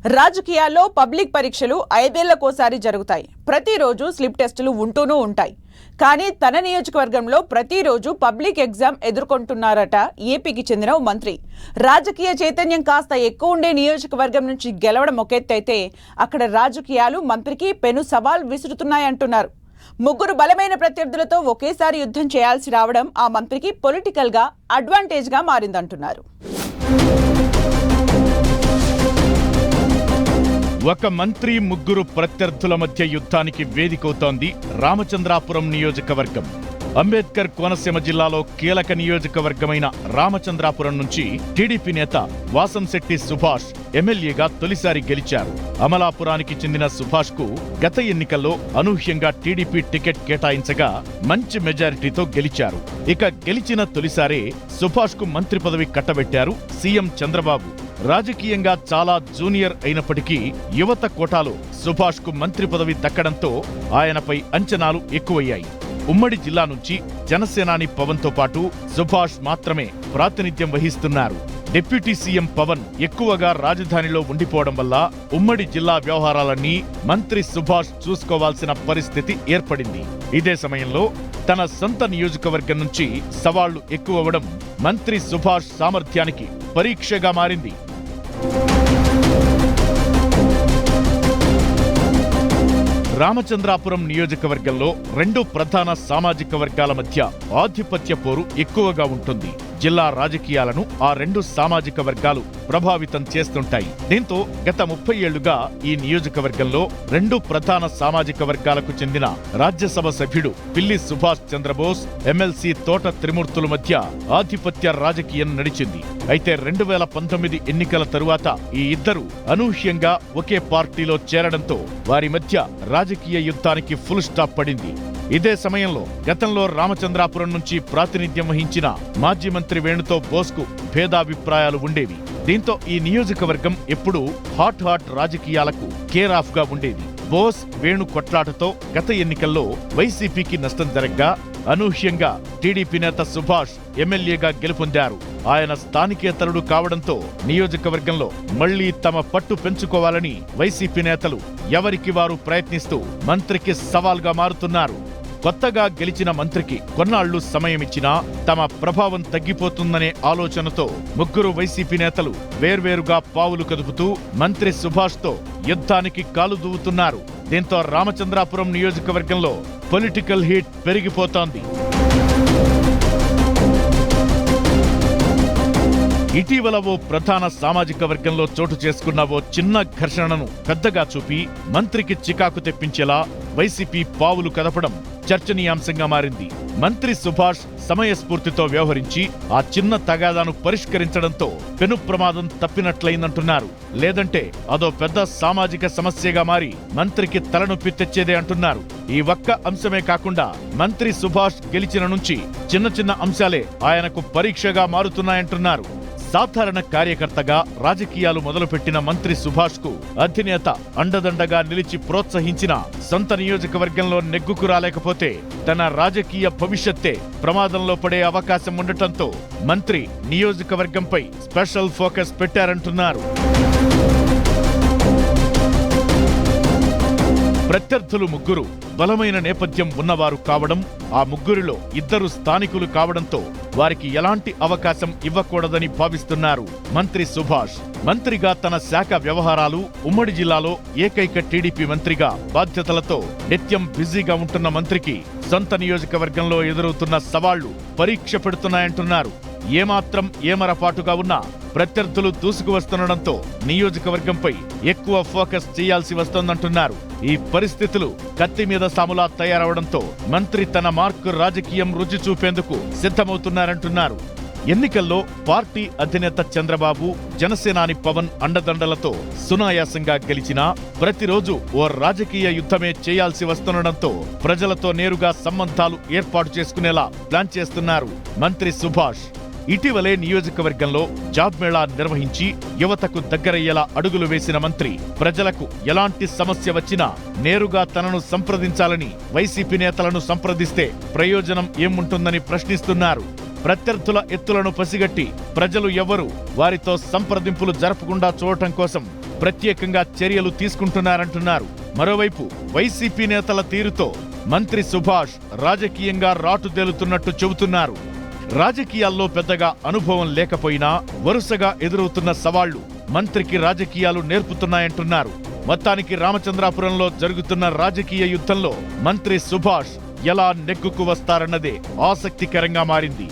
రాజకీయాల్లో పబ్లిక్ పరీక్షలు 5 ఏళ్లకోసారి జరుగుతాయి. ప్రతిరోజు స్లిప్ టెస్టులు ఉంటూనే ఉంటాయి. కానీ తన నియోజకవర్గంలో ప్రతిరోజు పబ్లిక్ ఎగ్జామ్ ఎదుర్కొంటున్నారట ఏపీకి చెందిన ఓ మంత్రి. రాజకీయ చైతన్యం కాస్త ఎక్కువ ఉండే నియోజకవర్గం నుంచి గెలవడం ఒక ఎత్తైతే అక్కడ రాజకీయాలు మంత్రికి పెను సవాల్ విసురుతున్నాయంటున్నారు. ముగ్గురు బలమైన ప్రత్యర్థులతో ఒకేసారి యుద్ధం చేయాల్సి రావడం ఆ మంత్రికి పొలిటికల్ గా అడ్వాంటేజ్ గా మారిందంటున్నారు. ఒక మంత్రి ముగ్గురు ప్రత్యర్థుల మధ్య యుద్ధానికి వేదికవుతోంది రామచంద్రాపురం నియోజకవర్గం. అంబేద్కర్ కోనసీమ జిల్లాలో కీలక నియోజకవర్గమైన రామచంద్రాపురం నుంచి టీడీపీ నేత వాసంశెట్టి సుభాష్ ఎమ్మెల్యేగా తొలిసారి గెలిచారు. అమలాపురానికి చెందిన సుభాష్ కు గత ఎన్నికల్లో అనూహ్యంగా టీడీపీ టికెట్ కేటాయించగా మంచి మెజారిటీతో గెలిచారు. ఇక గెలిచిన తొలిసారే సుభాష్ కు మంత్రి పదవి కట్టబెట్టారు సీఎం చంద్రబాబు. రాజకీయంగా చాలా జూనియర్ అయినప్పటికీ యువత కోటాలో సుభాష్ కు మంత్రి పదవి దక్కడంతో ఆయనపై అంచనాలు ఎక్కువయ్యాయి. ఉమ్మడి జిల్లా నుంచి జనసేనాని పవన్ తో పాటు సుభాష్ మాత్రమే ప్రాతినిధ్యం వహిస్తున్నారు. డిప్యూటీ సీఎం పవన్ ఎక్కువగా రాజధానిలో ఉండిపోవడం వల్ల ఉమ్మడి జిల్లా వ్యవహారాలన్నీ మంత్రి సుభాష్ చూసుకోవాల్సిన పరిస్థితి ఏర్పడింది. ఇదే సమయంలో తన సొంత నియోజకవర్గం నుంచి సవాళ్లు ఎక్కువవడం మంత్రి సుభాష్ సామర్థ్యానికి పరీక్షగా మారింది. రామచంద్రాపురం నియోజకవర్గంలో రెండు ప్రధాన సామాజిక వర్గాల మధ్య ఆధిపత్య పోరు ఎక్కువగా ఉంటుంది. జిల్లా రాజకీయాలను ఆ రెండు సామాజిక వర్గాలు ప్రభావితం చేస్తుంటాయి. దీంతో గత 30 ఏళ్లుగా ఈ నియోజకవర్గంలో రెండు ప్రధాన సామాజిక వర్గాలకు చెందిన రాజ్యసభ సభ్యుడు పిల్లి సుభాష్ చంద్రబోస్, ఎమ్మెల్సీ తోట త్రిమూర్తుల మధ్య ఆధిపత్య రాజకీయం నడిచింది. అయితే 2019 ఎన్నికల తరువాత ఈ ఇద్దరు అనూహ్యంగా ఒకే పార్టీలో చేరడంతో వారి మధ్య రాజకీయ యుద్ధానికి ఫుల్ స్టాప్ పడింది. ఇదే సమయంలో గతంలో రామచంద్రాపురం నుంచి ప్రాతినిధ్యం వహించిన మాజీ మంత్రి వేణుతో బోస్కు భేదాభిప్రాయాలు ఉండేవి. దీంతో ఈ నియోజకవర్గం ఎప్పుడూ హాట్ రాజకీయాలకు కేర్ ఆఫ్ గా ఉండేది. బోస్ వేణు కొట్లాటతో గత ఎన్నికల్లో వైసీపీకి నష్టం జరగ్గా అనూహ్యంగా టీడీపీ నేత సుభాష్ ఎమ్మెల్యేగా గెలుపొందారు. ఆయన స్థానికేతరుడు కావడంతో నియోజకవర్గంలో మళ్లీ తమ పట్టు పెంచుకోవాలని వైసీపీ నేతలు ఎవరికి వారు ప్రయత్నిస్తూ మంత్రికి సవాల్గా మారుతున్నారు. కొత్తగా గెలిచిన మంత్రికి కొన్నాళ్లు సమయమిచ్చినా తమ ప్రభావం తగ్గిపోతుందనే ఆలోచనతో ముగ్గురు వైసీపీ నేతలు వేర్వేరుగా పావులు కదుపుతూ మంత్రి సుభాష్తో యుద్ధానికి కాలు దూవుతున్నారు. దీంతో రామచంద్రాపురం నియోజకవర్గంలో పొలిటికల్ హీట్ పెరిగిపోతోంది. ఇటీవల ఓ ప్రధాన సామాజిక వర్గంలో చోటు చేసుకున్న ఓ చిన్న ఘర్షణను పెద్దగా చూపి మంత్రికి చికాకు తెప్పించేలా వైసీపీ పావులు కదపడం చర్చనీయాంశంగా మారింది. మంత్రి సుభాష్ సమయస్ఫూర్తితో వ్యవహరించి ఆ చిన్న తగాదాను పరిష్కరించడంతో పెను ప్రమాదం తప్పినట్లయిందంటున్నారు. లేదంటే అదో పెద్ద సామాజిక సమస్యగా మారి మంత్రికి తలనొప్పి తెచ్చేదే అంటున్నారు. ఈ ఒక్క అంశమే కాకుండా మంత్రి సుభాష్ గెలిచిన నుంచి చిన్న అంశాలే ఆయనకు పరీక్షగా మారుతున్నాయంటున్నారు. సాధారణ కార్యకర్తగా రాజకీయాలు మొదలుపెట్టిన మంత్రి సుభాష్ కు అధినేత అండదండగా నిలిచి ప్రోత్సహించిన సొంత నియోజకవర్గంలో నెగ్గుకు రాలేకపోతే తన రాజకీయ భవిష్యత్తే ప్రమాదంలో పడే అవకాశం ఉండటంతో మంత్రి నియోజకవర్గంపై స్పెషల్ ఫోకస్ పెట్టారంటున్నారు. ప్రత్యర్థులు ముగ్గురు బలమైన నేపథ్యం ఉన్నవారు కావడం, ఆ ముగ్గురిలో ఇద్దరు స్థానికులు కావడంతో వారికి ఎలాంటి అవకాశం ఇవ్వకూడదని భావిస్తున్నారు మంత్రి సుభాష్. మంత్రిగా తన శాఖ వ్యవహారాలు, ఉమ్మడి జిల్లాలో ఏకైక టీడీపీ మంత్రిగా బాధ్యతలతో నిత్యం బిజీగా ఉంటున్న మంత్రికి సొంత నియోజకవర్గంలో ఎదురవుతున్న సవాళ్లు పరీక్ష పెడుతున్నాయంటున్నారు. ఏమాత్రం ఏమరపాటుగా ఉన్నా ప్రత్యర్థులు దూసుకువస్తుండడంతో నియోజకవర్గంపై ఎక్కువ ఫోకస్ చేయాల్సి వస్తోందంటున్నారు. ఈ పరిస్థితులు కత్తి మీద సాములా తయారవడంతో మంత్రి తన మార్కు రాజకీయం రుచి చూపేందుకు సిద్ధమవుతున్నారంటున్నారు. ఎన్నికల్లో పార్టీ అధినేత చంద్రబాబు, జనసేనాని పవన్ అండదండలతో సునాయాసంగా గెలిచినా ప్రతిరోజు ఓ రాజకీయ యుద్ధమే చేయాల్సి వస్తుండడంతో ప్రజలతో నేరుగా సంబంధాలు ఏర్పాటు చేసుకునేలా ప్లాన్ చేస్తున్నారు మంత్రి సుభాష్. ఇటీవలే నియోజకవర్గంలో జాబ్ మేళా నిర్వహించి యువతకు దగ్గరయ్యేలా అడుగులు వేసిన మంత్రి ప్రజలకు ఎలాంటి సమస్య వచ్చినా నేరుగా తనను సంప్రదించాలని వైసీపీ నేతలను సంప్రదిస్తే ప్రయోజనం ఏముంటుందని ప్రశ్నిస్తున్నారు. ప్రత్యర్థుల ఎత్తులను పసిగట్టి ప్రజలు ఎవ్వరూ వారితో సంప్రదింపులు జరపకుండా చూడటం కోసం ప్రత్యేకంగా చర్యలు తీసుకుంటున్నారంటున్నారు. మరోవైపు వైసీపీ నేతల తీరుతో మంత్రి సుభాష్ రాజకీయంగా రాటుదేలుతున్నట్టు చెబుతున్నారు. రాజకీయాల్లో పెద్దగా అనుభవం లేకపోయినా వరుసగా ఎదురవుతున్న సవాళ్లు మంత్రికి రాజకీయాలు నేర్పుతున్నాయంటున్నారు. మొత్తానికి రామచంద్రాపురంలో జరుగుతున్న రాజకీయ యుద్ధంలో మంత్రి సుభాష్ ఎలా నెగ్గుకు వస్తారన్నదే ఆసక్తికరంగా మారింది.